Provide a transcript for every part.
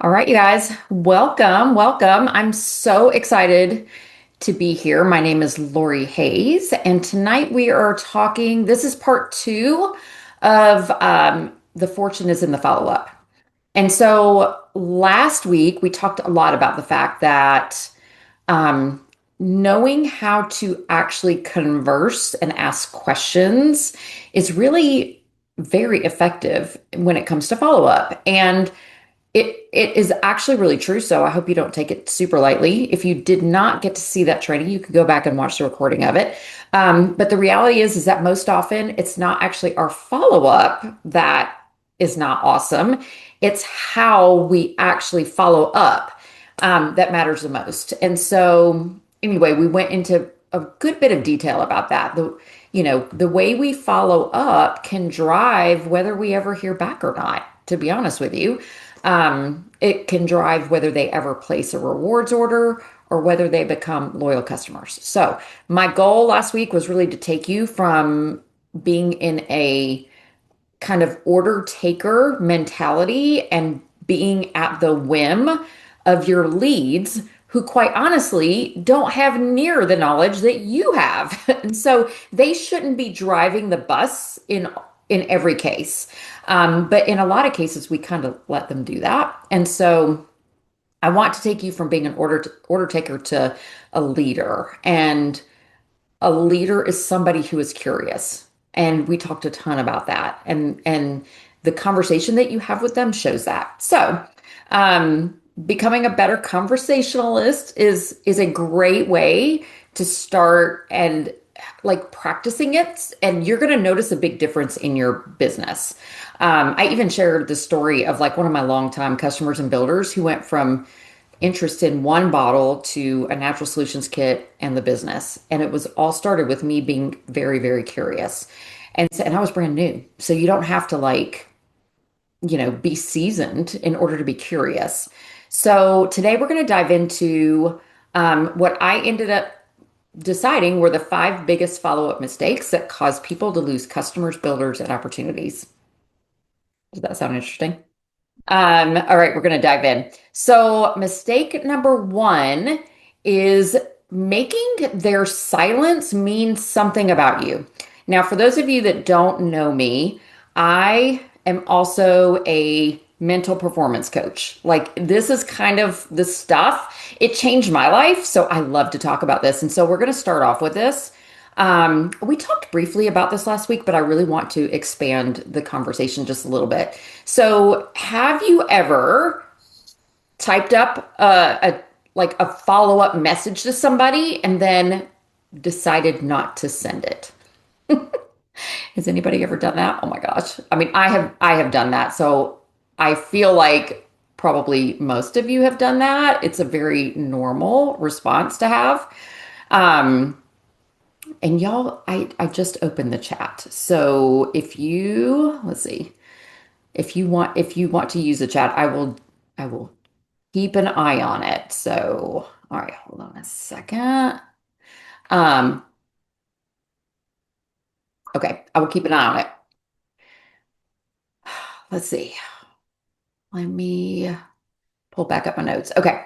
All right, you guys, welcome, welcome. I'm so excited to be here. My name is Lori Hayes, and tonight we are talking. This is part two of The Fortune is in the Follow-Up. And so last week we talked a lot about the fact that um, knowing how to actually converse and ask questions is really very effective when it comes to follow-up. And it is actually really true. So I hope you don't take it super lightly. If you did not get to see that training, you could go back and watch the recording of it. But the reality is that most often it's not actually our follow-up that is not awesome. It's how we actually follow up that matters the most. And so anyway, we went into a good bit of detail about that. The way we follow up can drive whether we ever hear back or not, to be honest with you. It can drive whether they ever place a rewards order or whether they become loyal customers. So, my goal last week was really to take you from being in a kind of order taker mentality and being at the whim of your leads who quite honestly don't have near the knowledge that you have. And so they shouldn't be driving the bus in every case. But in a lot of cases, we kind of let them do that. And so I want to take you from being an order taker to a leader. And a leader is somebody who is curious. And we talked a ton about that. And the conversation that you have with them shows that. So, becoming a better conversationalist is a great way to start and like practicing it, and you're going to notice a big difference in your business. I even shared the story of like one of my longtime customers and builders who went from interest in one bottle to a natural solutions kit and the business. And it was all started with me being very, very curious. And I was brand new. So you don't have to like, be seasoned in order to be curious. So today we're going to dive into what I ended up deciding were the five biggest follow-up mistakes that cause people to lose customers, builders, and opportunities. Does that sound interesting? All right, we're going to dive in. So, mistake number one is making their silence mean something about you. Now, for those of you that don't know me, I am also a mental performance coach. Like, this is kind of the stuff. It changed my life, so I love to talk about this. And so, we're going to start off with this. We talked briefly about this last week, but I really want to expand the conversation just a little bit. So, have you ever typed up a follow-up message to somebody and then decided not to send it? Has anybody ever done that? Oh my gosh. I mean, I have done that. So, I feel like probably most of you have done that. It's a very normal response to have. Um, And y'all, I just opened the chat. So if you, let's see, if you want to use the chat, I will keep an eye on it. So, all right, hold on a second. Um, okay, I will keep an eye on it. Let's see. Let me pull back up my notes. Okay.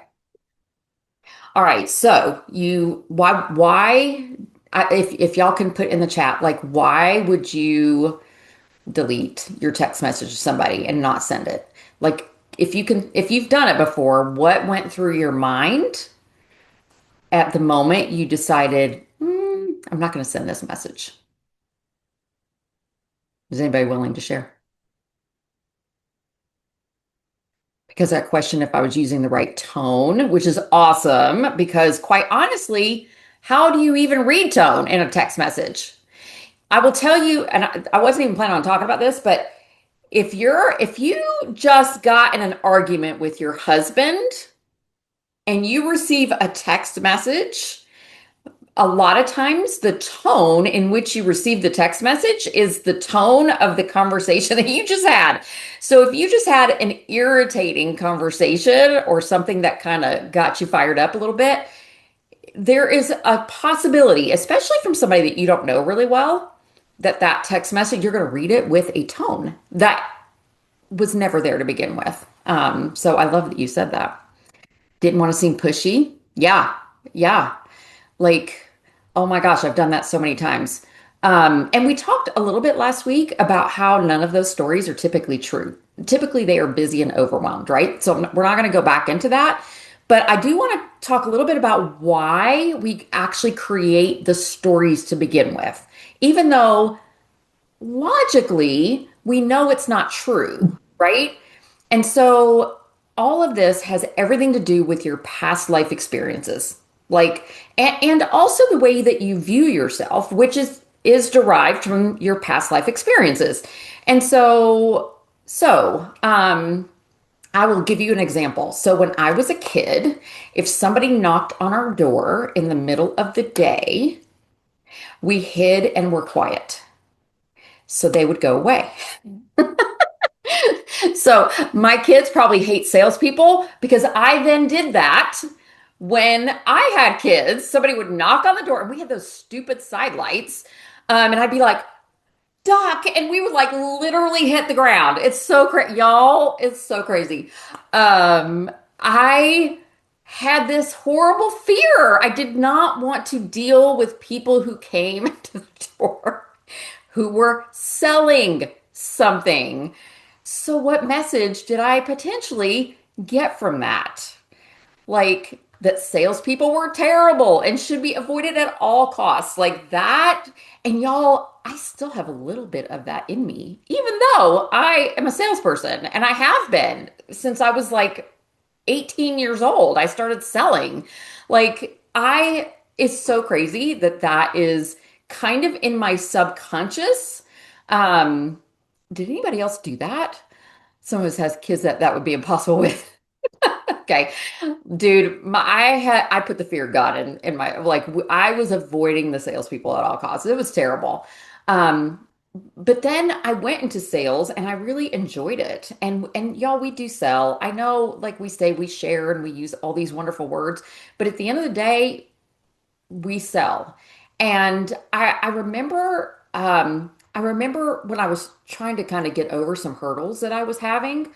All right. So if y'all can put in the chat, like, why would you delete your text message to somebody and not send it? Like, if you've done it before, what went through your mind at the moment you decided, I'm not going to send this message? Is anybody willing to share? Because that question, if I was using the right tone, which is awesome, because quite honestly, how do you even read tone in a text message? I will tell you, and I wasn't even planning on talking about this, but if you just got in an argument with your husband and you receive a text message, a lot of times the tone in which you receive the text message is the tone of the conversation that you just had. So if you just had an irritating conversation or something that kind of got you fired up a little bit, there is a possibility, especially from somebody that you don't know really well, that text message, you're going to read it with a tone that was never there to begin with. So I love that you said that. Didn't want to seem pushy. Yeah, yeah. Like, oh my gosh, I've done that so many times. And we talked a little bit last week about how none of those stories are typically true. Typically, they are busy and overwhelmed, right? So we're not going to go back into that. But I do want to talk a little bit about why we actually create the stories to begin with, even though logically we know it's not true, right? And so all of this has everything to do with your past life experiences. Like and also the way that you view yourself, which is derived from your past life experiences. And so I will give you an example. So when I was a kid, if somebody knocked on our door in the middle of the day, we hid and were quiet. So they would go away. So my kids probably hate salespeople because I then did that when I had kids. Somebody would knock on the door and we had those stupid side lights. And I'd be like, Doc, and we would like literally hit the ground. It's so crazy, y'all. It's so crazy. I had this horrible fear. I did not want to deal with people who came to the door who were selling something. So, what message did I potentially get from that? Like that salespeople were terrible and should be avoided at all costs, like that. And y'all, I still have a little bit of that in me, even though I am a salesperson and I have been since I was like 18 years old. I started selling. It's so crazy that that is kind of in my subconscious. Um, did anybody else do that? Some of us has kids that that would be impossible with. Okay. Dude, I put the fear of God in my I was avoiding the salespeople at all costs. It was terrible. Um, but then I went into sales and I really enjoyed it. And y'all, we do sell. I know, like we say, we share and we use all these wonderful words, but at the end of the day, we sell. And I remember when I was trying to kind of get over some hurdles that I was having,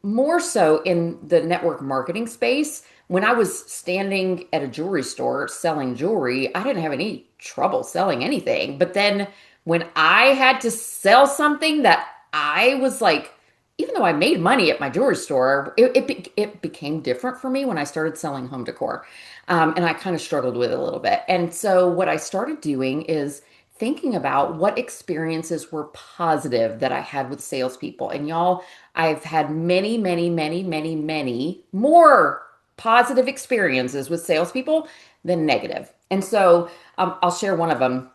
more so in the network marketing space. When I was standing at a jewelry store selling jewelry, I didn't have any trouble selling anything. But then when I had to sell something that I was like, even though I made money at my jewelry store, it became different for me when I started selling home decor. And I kind of struggled with it a little bit. And so what I started doing is thinking about what experiences were positive that I had with salespeople. And y'all, I've had many, many, many, many, many more positive experiences with salespeople than negative. And so I'll share one of them.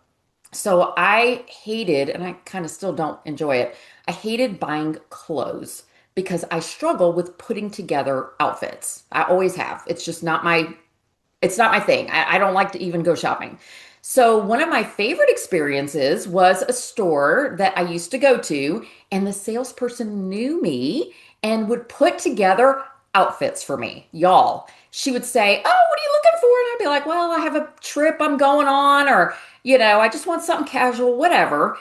So I hated, and I kind of still don't enjoy it, I hated buying clothes because I struggle with putting together outfits. I always have. It's not my thing. I don't like to even go shopping. So, one of my favorite experiences was a store that I used to go to, and the salesperson knew me and would put together outfits for me. Y'all, she would say, "Oh, what are you looking for?" And I'd be like, "Well, I have a trip I'm going on, or, I just want something casual, whatever."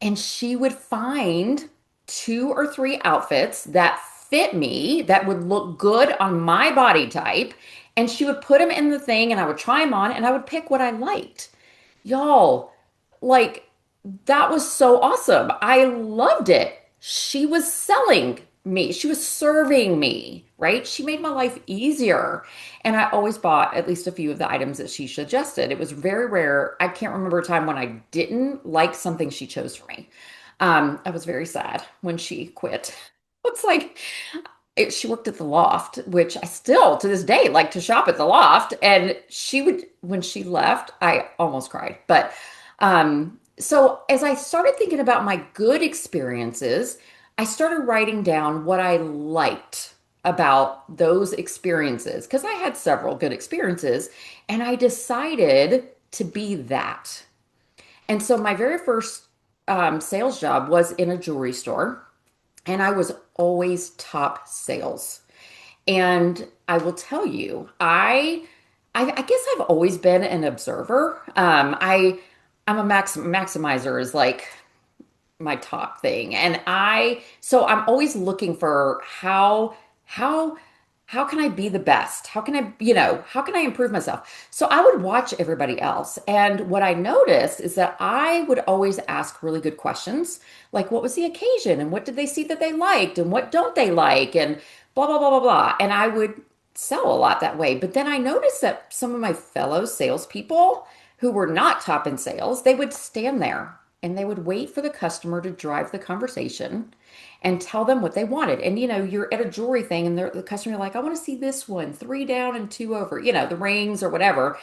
And she would find two or three outfits that fit me, that would look good on my body type. And she would put them in the thing, and I would try them on, and I would pick what I liked. Y'all, like, that was so awesome. I loved it. She was selling me, she was serving me, right? She made my life easier. And I always bought at least a few of the items that she suggested. It was very rare. I can't remember a time when I didn't like something she chose for me. I was very sad when she quit. It's like she worked at the Loft, which I still to this day like to shop at the Loft. And she would, when she left, I almost cried. But so as I started thinking about my good experiences, I started writing down what I liked about those experiences because I had several good experiences, and I decided to be that. And so my very first sales job was in a jewelry store, and I was always top sales. And I will tell you, I guess I've always been an observer. I'm a maximizer is like my top thing. And so I'm always looking for how how can I be the best? How can how can I improve myself? So I would watch everybody else. And what I noticed is that I would always ask really good questions, like what was the occasion and what did they see that they liked and what don't they like and blah blah blah blah blah. And I would sell a lot that way. But then I noticed that some of my fellow salespeople who were not top in sales, they would stand there and they would wait for the customer to drive the conversation and tell them what they wanted. And you're at a jewelry thing and the customer like, I want to see this one, three down and two over, the rings or whatever.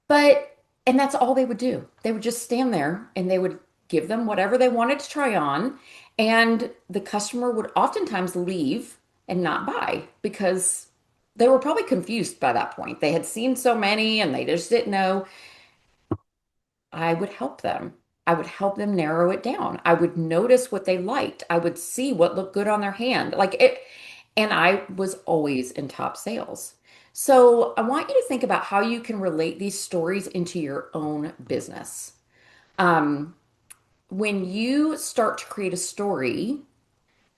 But, and that's all they would do. They would just stand there and they would give them whatever they wanted to try on. And the customer would oftentimes leave and not buy because they were probably confused by that point. They had seen so many and they just didn't know. I would help them. I would help them narrow it down. I would notice what they liked. I would see what looked good on their hand. Like it, and I was always in top sales. So I want you to think about how you can relate these stories into your own business. Um, when you start to create a story,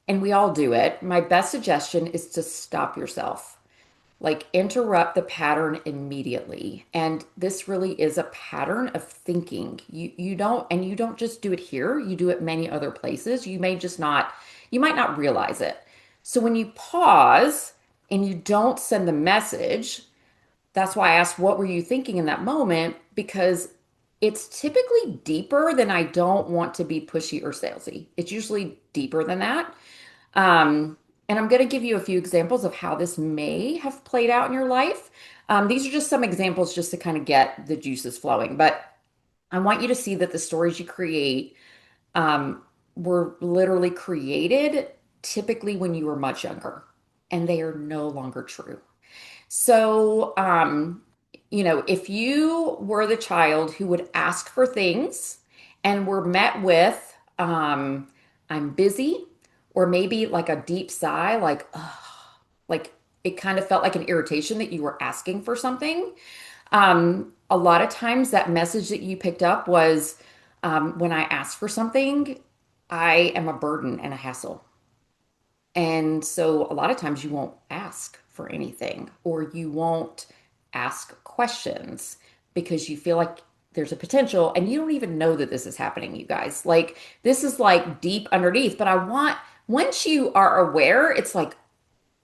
and we all do it, my best suggestion is to stop yourself. Like interrupt the pattern immediately. And this really is a pattern of thinking. You don't just do it here, you do it many other places. You might not realize it. So when you pause and you don't send the message, that's why I asked, what were you thinking in that moment? Because it's typically deeper than I don't want to be pushy or salesy. It's usually deeper than that. And I'm going to give you a few examples of how this may have played out in your life. These are just some examples just to kind of get the juices flowing. But I want you to see that the stories you create um, were literally created typically when you were much younger, and they are no longer true. So, if you were the child who would ask for things and were met with, I'm busy, or maybe like a deep sigh, like, ugh, like it kind of felt like an irritation that you were asking for something. A lot of times that message that you picked up was, when I ask for something, I am a burden and a hassle. And so a lot of times you won't ask for anything or you won't ask questions because you feel like there's a potential and you don't even know that this is happening, you guys. Like this is like deep underneath, but once you are aware, it's like,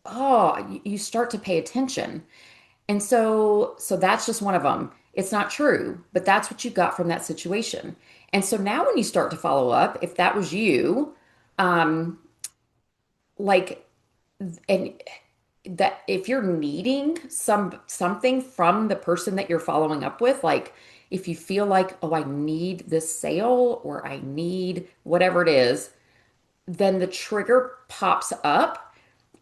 oh, you start to pay attention. And so that's just one of them. It's not true, but that's what you got from that situation. And so now when you start to follow up, if that was you, um, like and that if you're needing something from the person that you're following up with, like if you feel like, oh, I need this sale or I need whatever it is, then the trigger pops up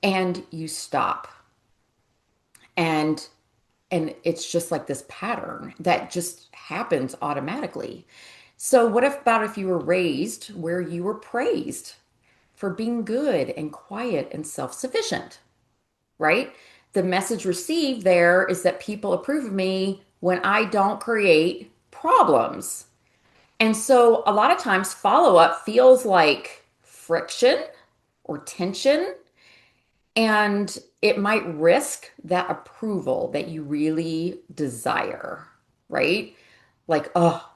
and you stop. And and it's just like this pattern that just happens automatically. So what about if you were raised where you were praised for being good and quiet and self-sufficient? Right? The message received there is that people approve of me when I don't create problems. And so a lot of times follow up feels like friction or tension, and it might risk that approval that you really desire, right? Like, oh,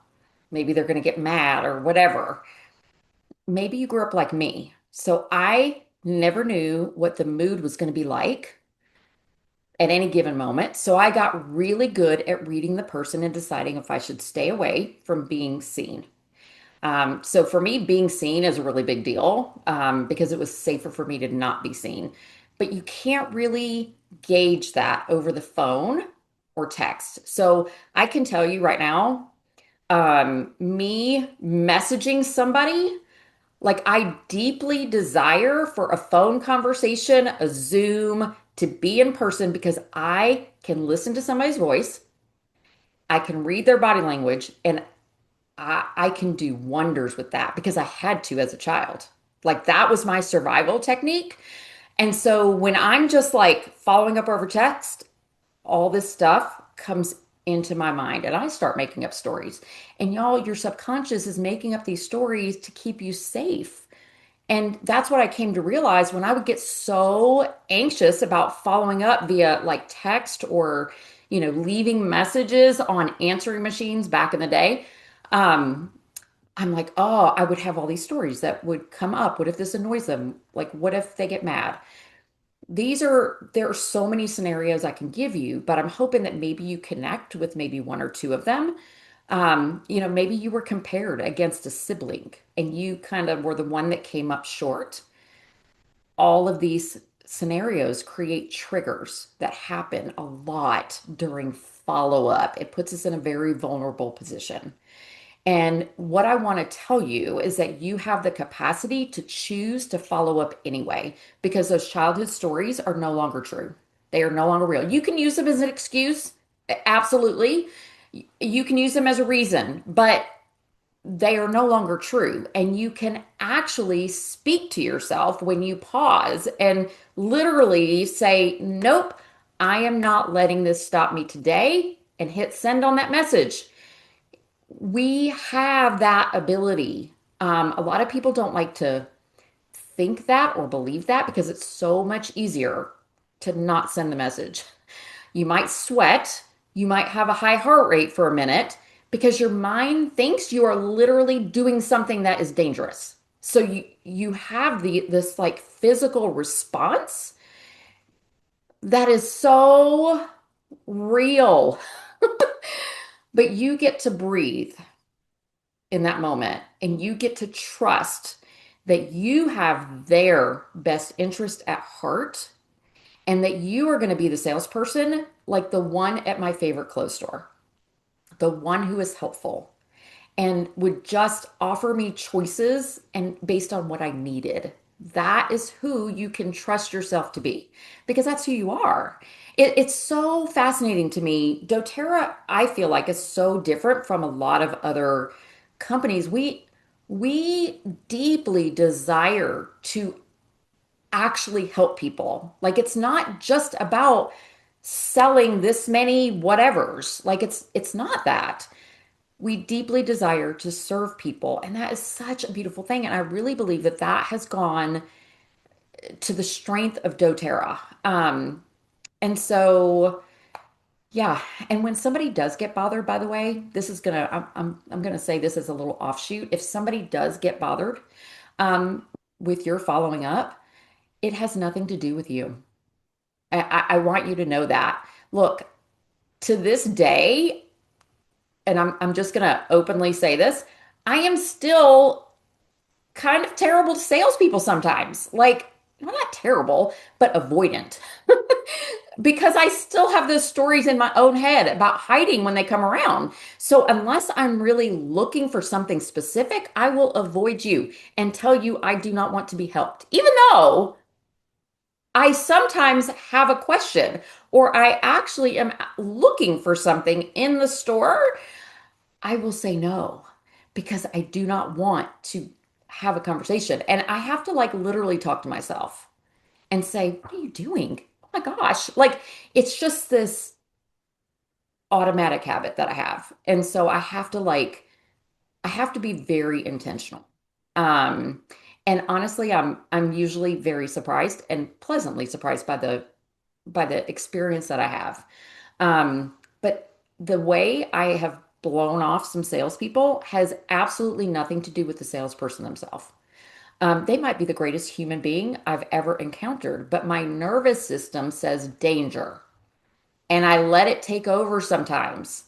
maybe they're going to get mad or whatever. Maybe you grew up like me. So I never knew what the mood was going to be like at any given moment. So I got really good at reading the person and deciding if I should stay away from being seen. So for me, being seen is a really big deal because it was safer for me to not be seen. But you can't really gauge that over the phone or text. So I can tell you right now, me messaging somebody, like I deeply desire for a phone conversation, a Zoom, to be in person because I can listen to somebody's voice, I can read their body language, and I can do wonders with that because I had to as a child. Like that was my survival technique. And so when I'm just like following up over text, all this stuff comes into my mind and I start making up stories. And y'all, your subconscious is making up these stories to keep you safe. And that's what I came to realize when I would get so anxious about following up via like text or, leaving messages on answering machines back in the day. Um, I'm like, oh, I would have all these stories that would come up. What if this annoys them? Like, what if they get mad? There are so many scenarios I can give you, but I'm hoping that maybe you connect with maybe one or two of them. Maybe you were compared against a sibling and you kind of were the one that came up short. All of these scenarios create triggers that happen a lot during follow up. It puts us in a very vulnerable position. And what I want to tell you is that you have the capacity to choose to follow up anyway, because those childhood stories are no longer true. They are no longer real. You can use them as an excuse, absolutely. You can use them as a reason, but they are no longer true. And you can actually speak to yourself when you pause and literally say, nope, I am not letting this stop me today, and hit send on that message. We have that ability. A lot of people don't like to think that or believe that because it's so much easier to not send the message. You might sweat, you might have a high heart rate for a minute because your mind thinks you are literally doing something that is dangerous. So you have this like physical response that is so real. But you get to breathe in that moment and you get to trust that you have their best interest at heart and that you are going to be the salesperson like the one at my favorite clothes store, the one who is helpful and would just offer me choices and based on what I needed. That is who you can trust yourself to be because that's who you are. It's so fascinating to me. doTERRA, I feel like, is so different from a lot of other companies. We deeply desire to actually help people. Like it's not just about selling this many whatevers. Like it's not that. We deeply desire to serve people, and that is such a beautiful thing. And I really believe that that has gone to the strength of doTERRA. And so, yeah. And when somebody does get bothered, by the way, this is gonna, I'm gonna say this as a little offshoot. If somebody does get bothered, um, with your following up, it has nothing to do with you. I want you to know that. Look, to this day, and I'm just gonna openly say this, I am still kind of terrible to salespeople sometimes. Like, well, not terrible, but avoidant. Because I still have those stories in my own head about hiding when they come around. So unless I'm really looking for something specific, I will avoid you and tell you I do not want to be helped. Even though I sometimes have a question or I actually am looking for something in the store, I will say no because I do not want to have a conversation. And I have to like literally talk to myself and say, what are you doing? Oh my gosh. Like it's just this automatic habit that I have. And so I have to be very intentional. Um, and honestly, I'm usually very surprised and pleasantly surprised by the experience that I have. But the way I have blown off some salespeople has absolutely nothing to do with the salesperson themselves. They might be the greatest human being I've ever encountered, but my nervous system says danger, and I let it take over sometimes.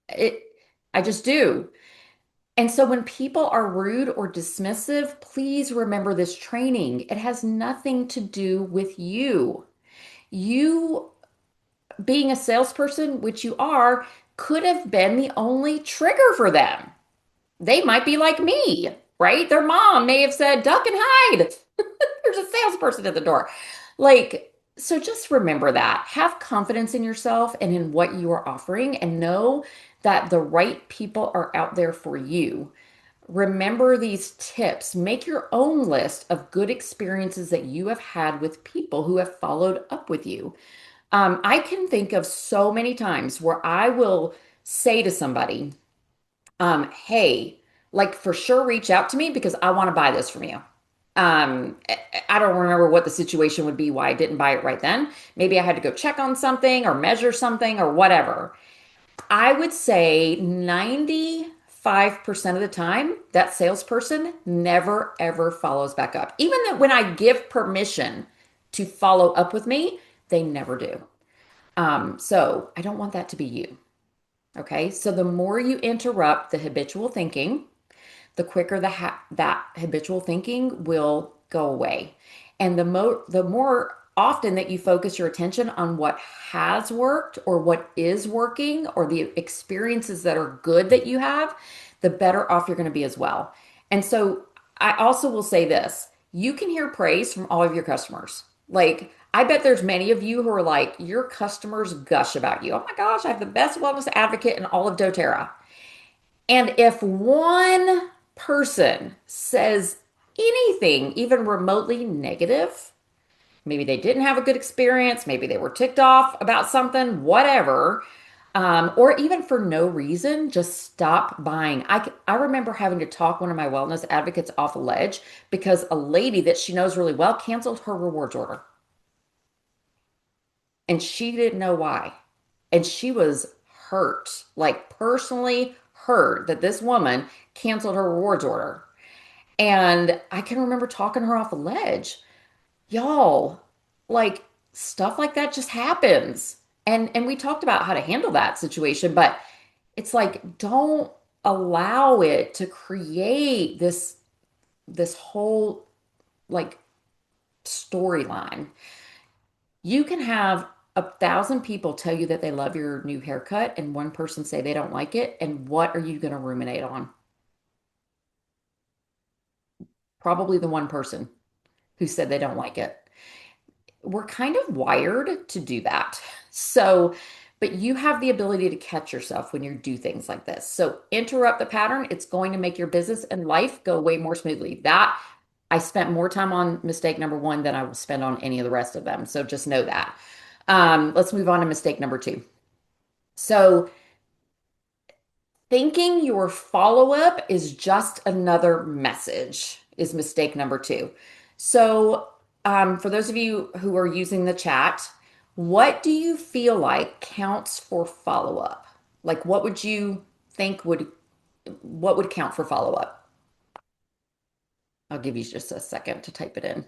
It, I just do. And so when people are rude or dismissive, please remember this training. It has nothing to do with you. You being a salesperson, which you are, could have been the only trigger for them. They might be like me, right? Their mom may have said, duck and hide. There's a salesperson at the door. Like, so just remember that. Have confidence in yourself and in what you are offering, and know that the right people are out there for you. Remember these tips. Make your own list of good experiences that you have had with people who have followed up with you. I can think of so many times where I will say to somebody, hey, like for sure reach out to me because I want to buy this from you. I don't remember what the situation would be why I didn't buy it right then. Maybe I had to go check on something or measure something or whatever. I would say 95% of the time, that salesperson never ever follows back up. Even that when I give permission to follow up with me, they never do. So I don't want that to be you. Okay. So the more you interrupt the habitual thinking, the quicker that habitual thinking will go away. And the more often that you focus your attention on what has worked or what is working or the experiences that are good that you have, the better off you're going to be as well. And so I also will say this, you can hear praise from all of your customers. Like, I bet there's many of you who are like, your customers gush about you. Oh my gosh, I have the best wellness advocate in all of doTERRA. And if one person says anything, even remotely negative, maybe they didn't have a good experience, maybe they were ticked off about something, whatever, or even for no reason, just stop buying. I remember having to talk one of my wellness advocates off a ledge because a lady that she knows really well canceled her rewards order and she didn't know why. And she was hurt, like personally hurt that this woman canceled her rewards order. And I can remember talking her off a ledge. Y'all, like stuff like that just happens. And we talked about how to handle that situation, but it's like don't allow it to create this whole like storyline. You can have 1,000 people tell you that they love your new haircut and one person say they don't like it. And what are you going to ruminate on? Probably the one person who said they don't like it. We're kind of wired to do that. So, but you have the ability to catch yourself when you do things like this. So interrupt the pattern. It's going to make your business and life go way more smoothly. That I spent more time on mistake number one than I will spend on any of the rest of them. So just know that. Let's move on to mistake number two. So thinking your follow-up is just another message is mistake number two. So, for those of you who are using the chat, what do you feel like counts for follow-up? Like, what would you think what would count for follow-up? I'll give you just a second to type it in.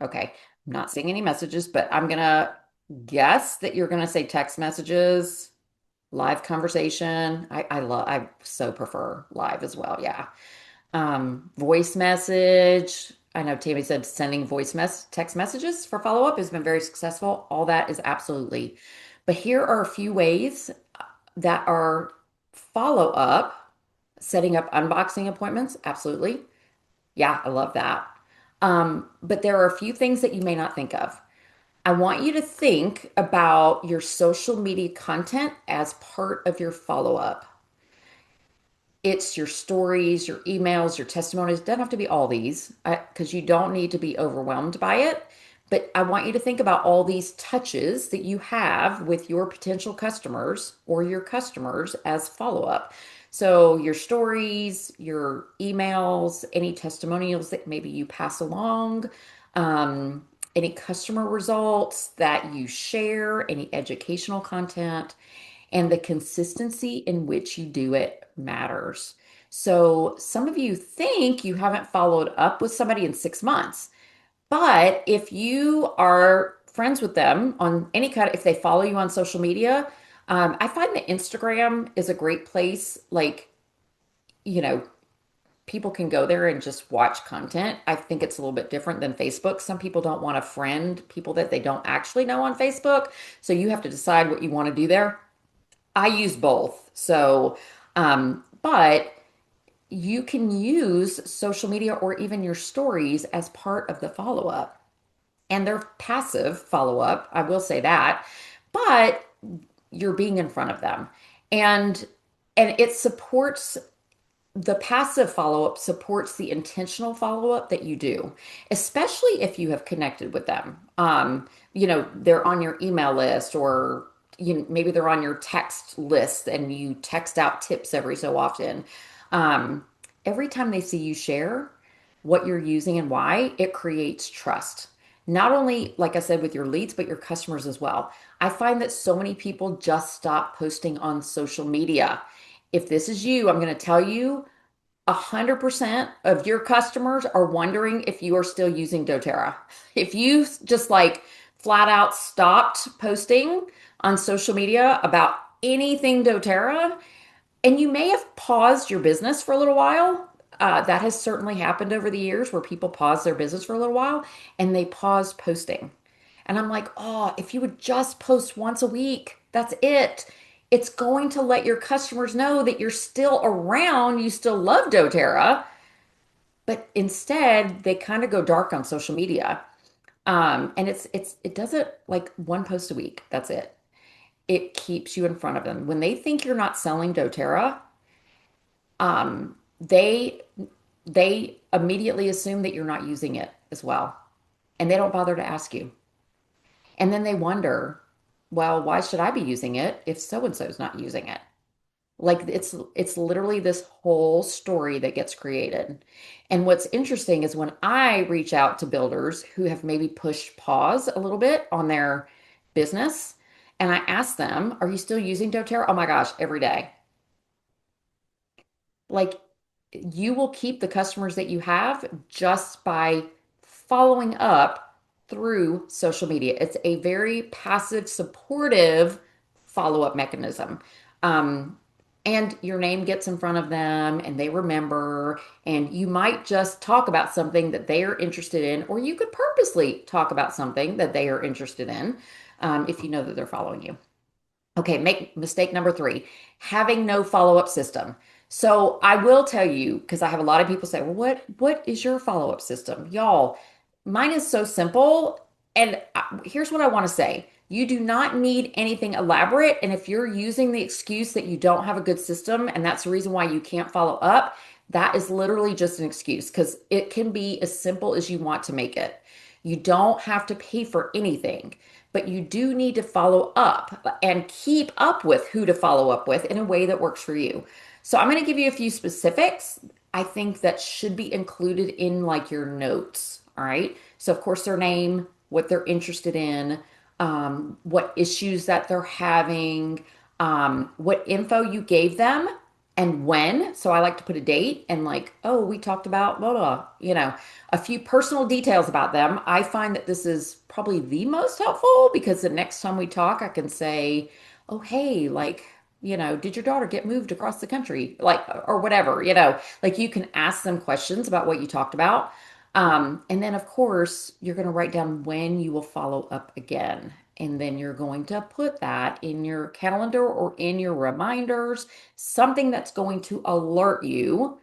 Okay, I'm not seeing any messages, but I'm gonna guess that you're gonna say text messages, live conversation. I so prefer live as well. Yeah. Voice message. I know Tammy said sending text messages for follow-up has been very successful. All that is absolutely. But here are a few ways that are follow-up, setting up unboxing appointments. Absolutely. Yeah, I love that. But there are a few things that you may not think of. I want you to think about your social media content as part of your follow-up. It's your stories, your emails, your testimonies. It doesn't have to be all these because you don't need to be overwhelmed by it. But I want you to think about all these touches that you have with your potential customers or your customers as follow up. So, your stories, your emails, any testimonials that maybe you pass along, any customer results that you share, any educational content and the consistency in which you do it matters. So, some of you think you haven't followed up with somebody in 6 months, but if you are friends with them on any kind of, if they follow you on social media, I find that Instagram is a great place. Like, you know, people can go there and just watch content. I think it's a little bit different than Facebook. Some people don't want to friend people that they don't actually know on Facebook. So you have to decide what you want to do there. I use both. So, but you can use social media or even your stories as part of the follow up. And they're passive follow up. I will say that. But you're being in front of them. And and it supports the passive follow-up supports the intentional follow-up that you do, especially if you have connected with them. They're on your email list or maybe they're on your text list and you text out tips every so often. Um, every time they see you share what you're using and why, it creates trust. Not only, like I said, with your leads, but your customers as well. I find that so many people just stop posting on social media. If this is you, I'm going to tell you 100% of your customers are wondering if you are still using doTERRA. If you just like flat out stopped posting on social media about anything doTERRA, and you may have paused your business for a little while. That has certainly happened over the years where people pause their business for a little while and they pause posting. And I'm like, oh, if you would just post once a week, that's it. It's going to let your customers know that you're still around, you still love doTERRA, but instead they kind of go dark on social media. And it does it like one post a week. That's it. It keeps you in front of them. When they think you're not selling doTERRA, um, they they immediately assume that you're not using it as well, and they don't bother to ask you. And then they wonder, well, why should I be using it if so and so's not using it? Like it's literally this whole story that gets created. And what's interesting is when I reach out to builders who have maybe pushed pause a little bit on their business, and I ask them, "Are you still using doTERRA?" Oh my gosh, every day. Like you will keep the customers that you have just by following up through social media. It's a very passive, supportive follow-up mechanism. Um, and your name gets in front of them and they remember, and you might just talk about something that they are interested in, or you could purposely talk about something that they are interested in, if you know that they're following you. Okay, make mistake number three, having no follow-up system. So I will tell you, because I have a lot of people say, well, what is your follow-up system? Y'all, mine is so simple. And here's what I want to say. You do not need anything elaborate. And if you're using the excuse that you don't have a good system and that's the reason why you can't follow up, that is literally just an excuse because it can be as simple as you want to make it. You don't have to pay for anything, but you do need to follow up and keep up with who to follow up with in a way that works for you. So I'm going to give you a few specifics I think that should be included in like your notes. All right. So of course their name, what they're interested in, what issues that they're having, what info you gave them and when. So I like to put a date and like, oh, we talked about blah, blah, a few personal details about them. I find that this is probably the most helpful because the next time we talk, I can say, oh, hey, like, did your daughter get moved across the country? Like, or whatever, like you can ask them questions about what you talked about. And then, of course, you're going to write down when you will follow up again. And then you're going to put that in your calendar or in your reminders, something that's going to alert you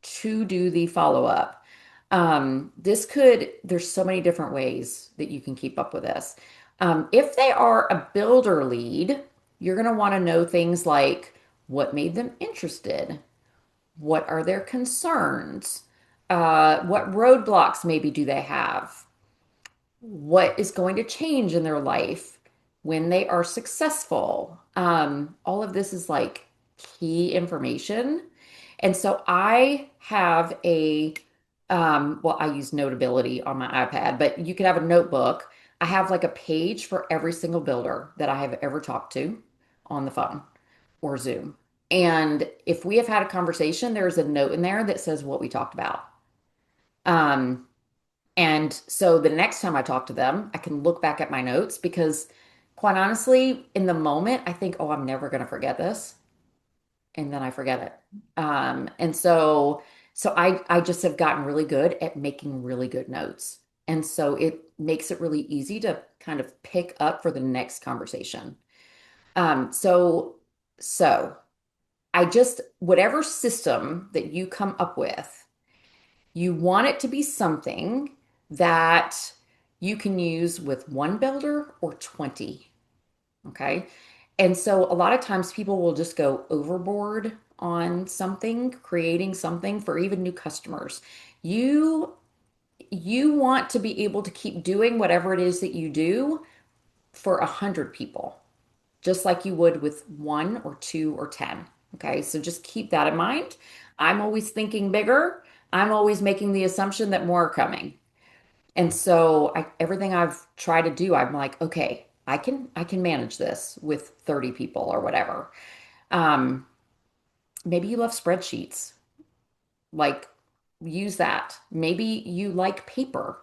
to do the follow up. There's so many different ways that you can keep up with this. If they are a builder lead, you're going to want to know things like what made them interested? What are their concerns? What roadblocks maybe do they have? What is going to change in their life when they are successful? All of this is like key information. And so I have well, I use Notability on my iPad, but you could have a notebook. I have like a page for every single builder that I have ever talked to on the phone or Zoom. And if we have had a conversation, there's a note in there that says what we talked about. Um, and so the next time I talk to them, I can look back at my notes because quite honestly, in the moment, I think, oh, I'm never going to forget this. And then I forget it. And so I just have gotten really good at making really good notes. And so it makes it really easy to kind of pick up for the next conversation. Um, so so whatever system that you come up with, you want it to be something that you can use with one builder or 20. Okay. And so a lot of times people will just go overboard on something, creating something for even new customers. You you want to be able to keep doing whatever it is that you do for 100 people, just like you would with one or two or 10. Okay, so just keep that in mind. I'm always thinking bigger. I'm always making the assumption that more are coming. And so everything I've tried to do, I'm like, okay, I can manage this with 30 people or whatever. Um, Maybe you love spreadsheets. Like use that. Maybe you like paper.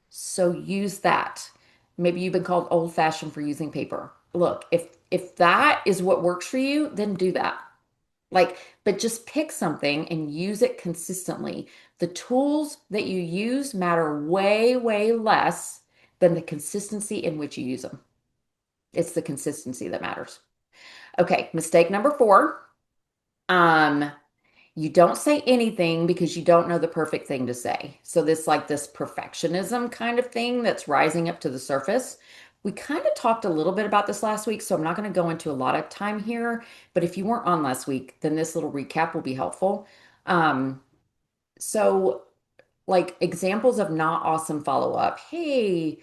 So use that. Maybe you've been called old-fashioned for using paper. Look, if that is what works for you, then do that. Like, but just pick something and use it consistently. The tools that you use matter way, way less than the consistency in which you use them. It's the consistency that matters. Okay, mistake number four. Um, you don't say anything because you don't know the perfect thing to say. So this perfectionism kind of thing that's rising up to the surface. We kind of talked a little bit about this last week, so I'm not going to go into a lot of time here, but if you weren't on last week, then this little recap will be helpful. Um, so like examples of not awesome follow-up. Hey,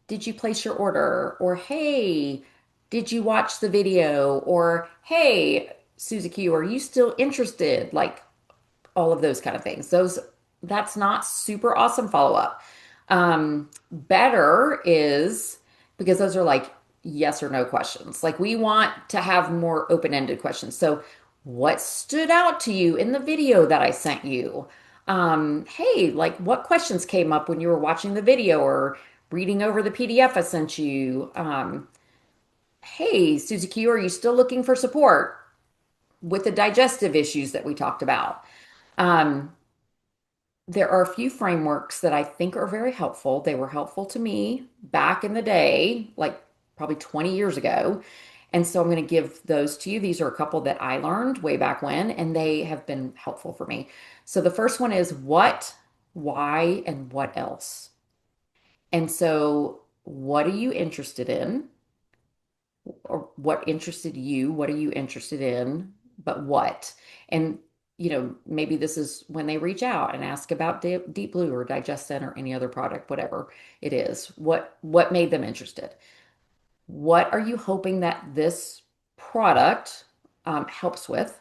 did you place your order? Or hey, did you watch the video? Or hey, Suzuki, are you still interested? Like all of those kind of things. That's not super awesome follow-up. Better is because those are like yes or no questions. Like we want to have more open-ended questions. So what stood out to you in the video that I sent you? Hey, like what questions came up when you were watching the video or reading over the PDF I sent you? Hey, Suzuki, are you still looking for support with the digestive issues that we talked about? Um, there are a few frameworks that I think are very helpful. They were helpful to me back in the day, like probably 20 years ago. And so I'm going to give those to you. These are a couple that I learned way back when, and they have been helpful for me. So the first one is what, why, and what else. And so, what are you interested in? Or what interested you? What are you interested in? But what? And maybe this is when they reach out and ask about Deep Blue or Digest or any other product, whatever it is. What made them interested? What are you hoping that this product helps with?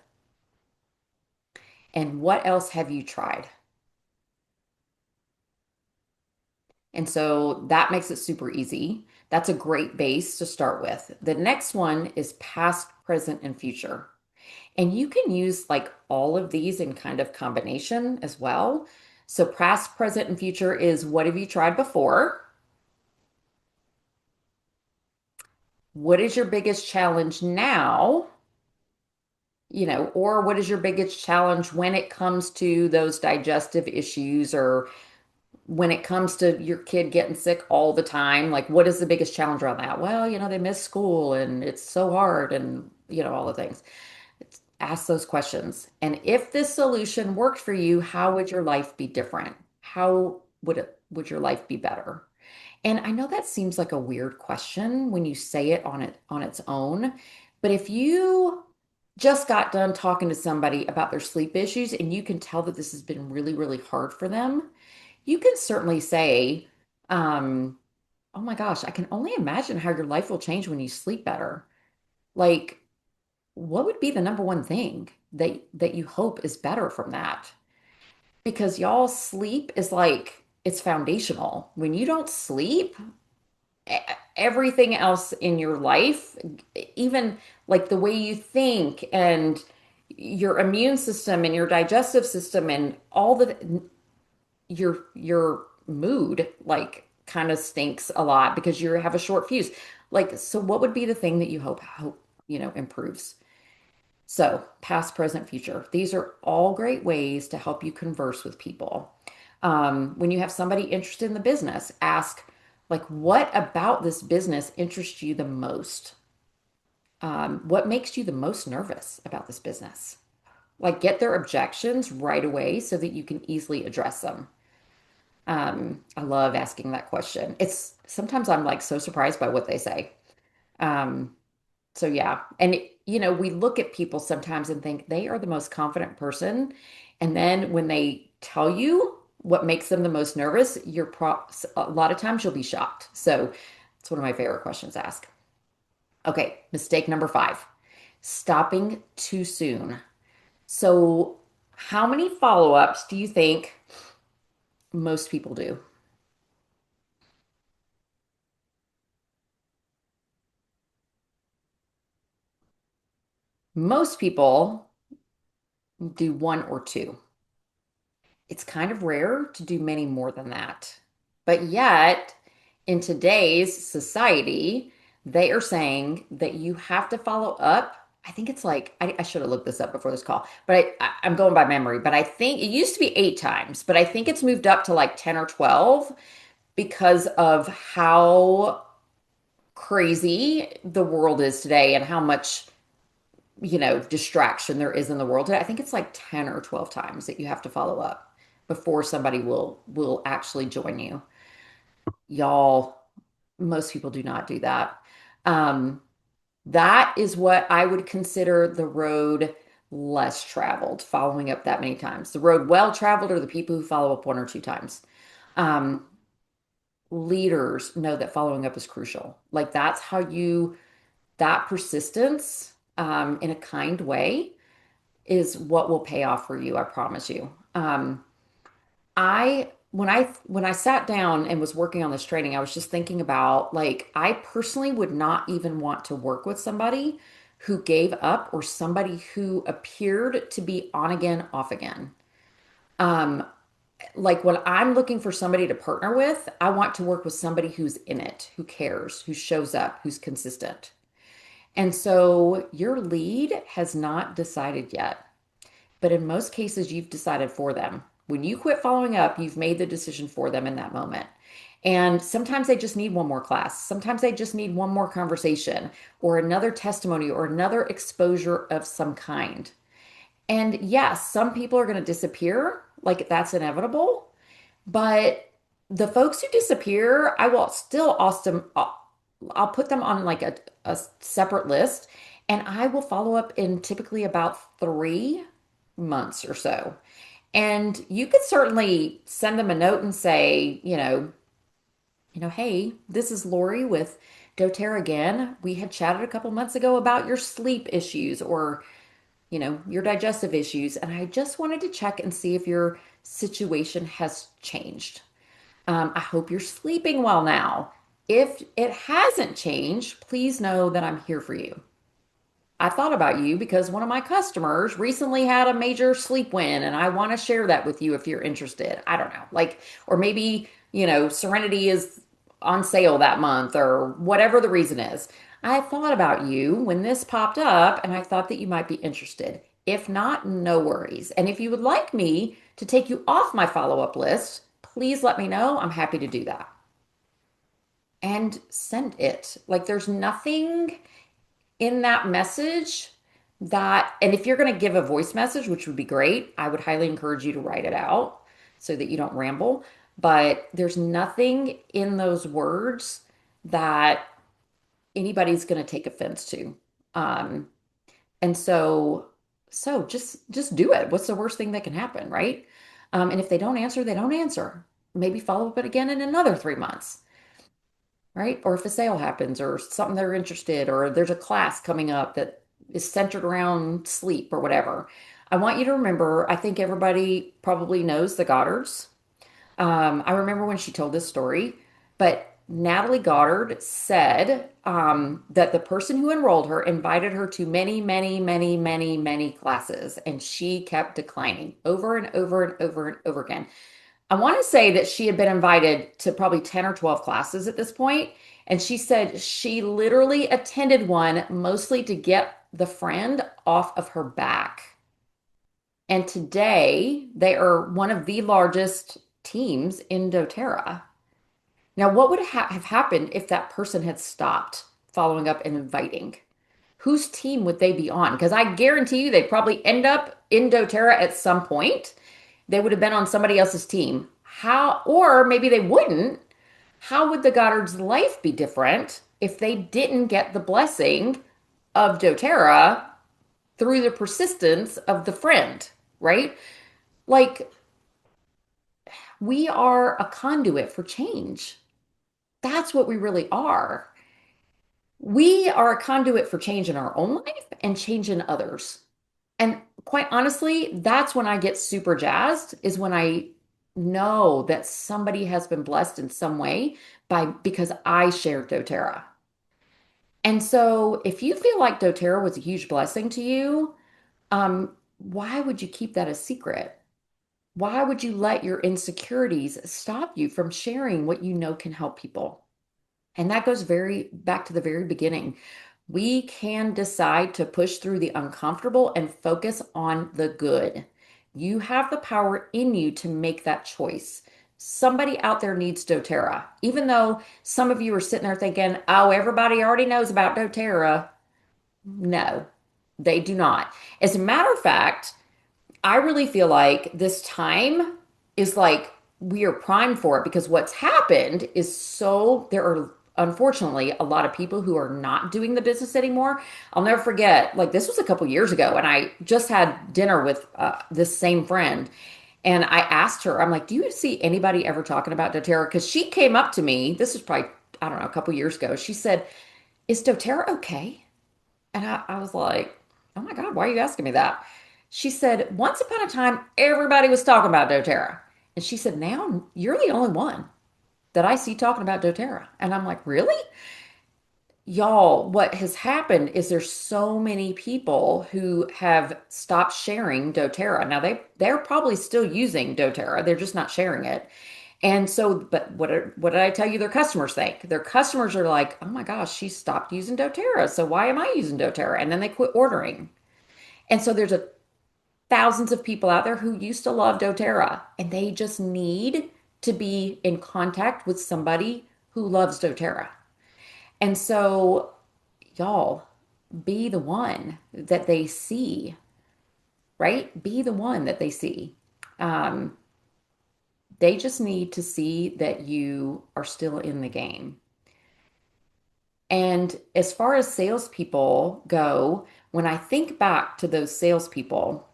And what else have you tried? And so that makes it super easy. That's a great base to start with. The next one is past, present, and future. And you can use like all of these in kind of combination as well. So past, present, and future is what have you tried before? What is your biggest challenge now? Or what is your biggest challenge when it comes to those digestive issues or when it comes to your kid getting sick all the time? Like, what is the biggest challenge around that? Well, they miss school and it's so hard and, all the things. Ask those questions. And if this solution worked for you, how would your life be different? How would your life be better? And I know that seems like a weird question when you say it on its own, but if you just got done talking to somebody about their sleep issues and you can tell that this has been really, really hard for them, you can certainly say, um, oh my gosh, I can only imagine how your life will change when you sleep better. Like, what would be the number one thing that you hope is better from that? Because y'all sleep is like it's foundational. When you don't sleep, e- everything else in your life, even like the way you think and your immune system and your digestive system and all the your mood like kind of stinks a lot because you have a short fuse. Like, so what would be the thing that you hope improves? So, past, present, future. These are all great ways to help you converse with people. When you have somebody interested in the business, ask, like, what about this business interests you the most? What makes you the most nervous about this business? Like, get their objections right away so that you can easily address them. I love asking that question. It's sometimes I'm like so surprised by what they say. Um, So yeah. And we look at people sometimes and think they are the most confident person. And then when they tell you what makes them the most nervous, a lot of times you'll be shocked. So it's one of my favorite questions to ask. Okay, mistake number 5, stopping too soon. So how many follow-ups do you think most people do? Most people do one or two. It's kind of rare to do many more than that. But yet, in today's society, they are saying that you have to follow up. I think it's like, I should have looked this up before this call, but I'm going by memory. But I think it used to be 8 times, but I think it's moved up to like 10 or 12 because of how crazy the world is today and how much distraction there is in the world today. I think it's like 10 or 12 times that you have to follow up before somebody will actually join you. Y'all, most people do not do that. Um, that is what I would consider the road less traveled, following up that many times. The road well traveled are the people who follow up one or two times. Um, Leaders know that following up is crucial. Like that persistence, in a kind way is what will pay off for you, I promise you. I when I sat down and was working on this training, I was just thinking about, like, I personally would not even want to work with somebody who gave up or somebody who appeared to be on again, off again. Um, like when I'm looking for somebody to partner with, I want to work with somebody who's in it, who cares, who shows up, who's consistent. And so your lead has not decided yet. But in most cases, you've decided for them. When you quit following up, you've made the decision for them in that moment. And sometimes they just need one more class. Sometimes they just need one more conversation or another testimony or another exposure of some kind. And yes, some people are going to disappear, like that's inevitable. But the folks who disappear, I will still awesome. I'll put them on like a separate list, and I will follow up in typically about 3 months or so. And you could certainly send them a note and say, hey, this is Lori with doTERRA again. We had chatted a couple months ago about your sleep issues or your digestive issues, and I just wanted to check and see if your situation has changed. I hope you're sleeping well now. If it hasn't changed, please know that I'm here for you. I thought about you because one of my customers recently had a major sleep win, and I want to share that with you if you're interested. I don't know. Like, or maybe, Serenity is on sale that month or whatever the reason is. I thought about you when this popped up, and I thought that you might be interested. If not, no worries. And if you would like me to take you off my follow-up list, please let me know. I'm happy to do that. And send it. Like, there's nothing in that message and if you're going to give a voice message, which would be great, I would highly encourage you to write it out so that you don't ramble. But there's nothing in those words that anybody's going to take offense to. Um, and so just do it. What's the worst thing that can happen, right? And if they don't answer, they don't answer. Maybe follow up it again in another 3 months, right? Or if a sale happens or something they're interested, or there's a class coming up that is centered around sleep or whatever. I want you to remember, I think everybody probably knows the Goddards. I remember when she told this story, but Natalie Goddard said that the person who enrolled her invited her to many, many, many, many, many classes, and she kept declining over and over and over and over again. I want to say that she had been invited to probably 10 or 12 classes at this point, and she said she literally attended one mostly to get the friend off of her back. And today they are one of the largest teams in doTERRA. Now, what would have happened if that person had stopped following up and inviting? Whose team would they be on? Because I guarantee you they'd probably end up in doTERRA at some point. They would have been on somebody else's team. How, or maybe they wouldn't. How would the Goddard's life be different if they didn't get the blessing of doTERRA through the persistence of the friend, right? Like we are a conduit for change. That's what we really are. We are a conduit for change in our own life and change in others. And quite honestly, that's when I get super jazzed, is when I know that somebody has been blessed in some way by because I shared doTERRA. And so if you feel like doTERRA was a huge blessing to you, why would you keep that a secret? Why would you let your insecurities stop you from sharing what you know can help people? And that goes very back to the very beginning. We can decide to push through the uncomfortable and focus on the good. You have the power in you to make that choice. Somebody out there needs doTERRA. Even though some of you are sitting there thinking, oh, everybody already knows about doTERRA. No, they do not. As a matter of fact, I really feel like this time is like we are primed for it because what's happened is there are unfortunately a lot of people who are not doing the business anymore. I'll never forget, like this was a couple years ago, and I just had dinner with this same friend. And I asked her, I'm like, do you see anybody ever talking about doTERRA? Because she came up to me, this was probably, I don't know, a couple years ago. She said, is doTERRA okay? And I was like, oh my God, why are you asking me that? She said, once upon a time, everybody was talking about doTERRA. And she said, now you're the only one that I see talking about doTERRA. And I'm like, really? Y'all, what has happened is there's so many people who have stopped sharing doTERRA. Now they're probably still using doTERRA. They're just not sharing it. And so, but what did I tell you their customers think? Their customers are like, oh my gosh, she stopped using doTERRA. So why am I using doTERRA? And then they quit ordering. And so there's a thousands of people out there who used to love doTERRA and they just need to be in contact with somebody who loves doTERRA. And so, y'all, be the one that they see, right? Be the one that they see. Um, they just need to see that you are still in the game. And as far as salespeople go, when I think back to those salespeople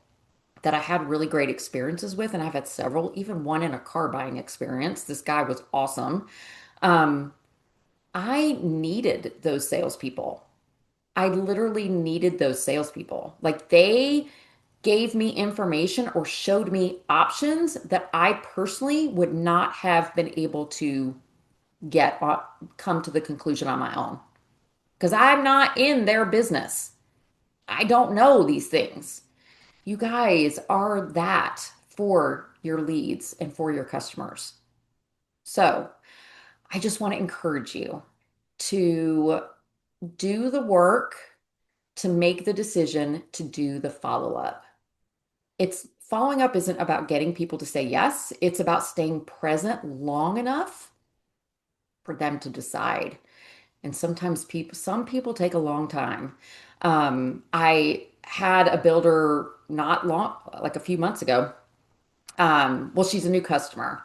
that I had really great experiences with, and I've had several, even one in a car buying experience, this guy was awesome. Um, I needed those salespeople. I literally needed those salespeople. Like they gave me information or showed me options that I personally would not have been able to get come to the conclusion on my own because I'm not in their business. I don't know these things. You guys are that for your leads and for your customers. So I just want to encourage you to do the work, to make the decision, to do the follow up. It's following up isn't about getting people to say yes, it's about staying present long enough for them to decide. And sometimes some people take a long time. I had a builder not long, like a few months ago. Well, she's a new customer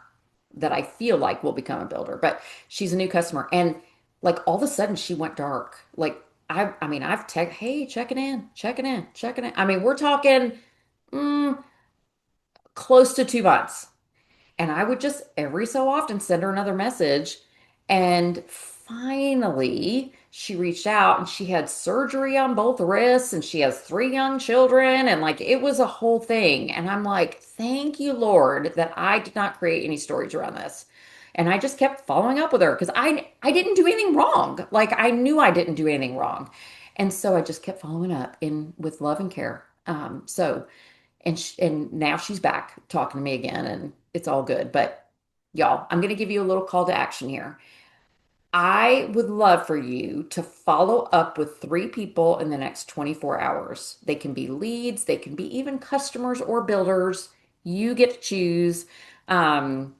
that I feel like will become a builder, but she's a new customer. And like all of a sudden she went dark. Like I mean, I've hey, checking in, checking in, checking in. I mean, we're talking mm, close to 2 months. And I would just every so often send her another message. And finally, she reached out and she had surgery on both wrists and she has three young children. And like it was a whole thing. And I'm like, thank you, Lord, that I did not create any stories around this. And I just kept following up with her because I didn't do anything wrong. Like I knew I didn't do anything wrong. And so I just kept following up in with love and care. And now she's back talking to me again, and it's all good. But y'all, I'm going to give you a little call to action here. I would love for you to follow up with three people in the next 24 hours. They can be leads, they can be even customers or builders. You get to choose. Um,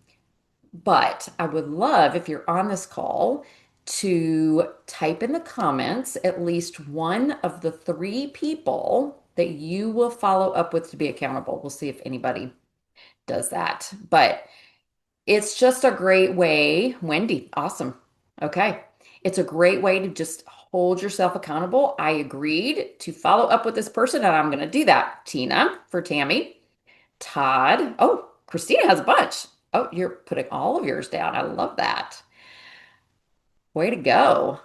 but I would love if you're on this call to type in the comments at least one of the three people that you will follow up with to be accountable. We'll see if anybody does that. But it's just a great way, Wendy, awesome. Okay. It's a great way to just hold yourself accountable. I agreed to follow up with this person, and I'm going to do that. Tina for Tammy. Todd. Oh, Christina has a bunch. Oh, you're putting all of yours down. I love that. Way to go.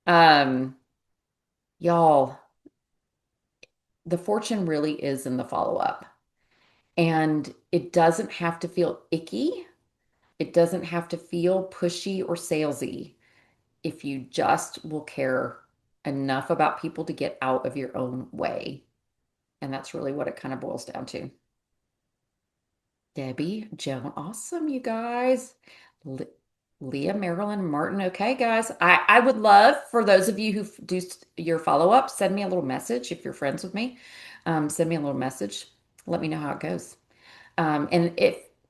Um, y'all, the fortune really is in the follow-up. And it doesn't have to feel icky. It doesn't have to feel pushy or salesy if you just will care enough about people to get out of your own way. And that's really what it kind of boils down to. Debbie, Joan, awesome, you guys. Le Leah, Marilyn, Martin. Okay, guys. I would love for those of you who do your follow-up, send me a little message if you're friends with me. Send me a little message. Let me know how it goes. And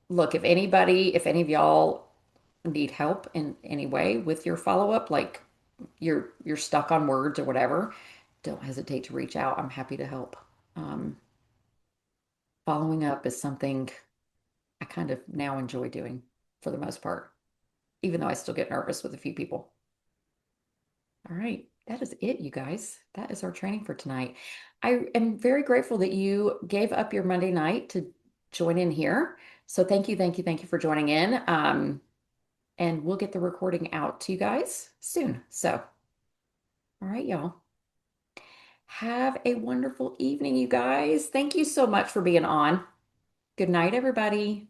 look, if any of y'all need help in any way with your follow-up, like you're stuck on words or whatever, don't hesitate to reach out. I'm happy to help. Um, Following up is something I kind of now enjoy doing for the most part, even though I still get nervous with a few people. All right, that is it, you guys. That is our training for tonight. I am very grateful that you gave up your Monday night to join in here. So thank you, thank you, thank you for joining in. And we'll get the recording out to you guys soon. So, all right, y'all. Have a wonderful evening, you guys. Thank you so much for being on. Good night, everybody.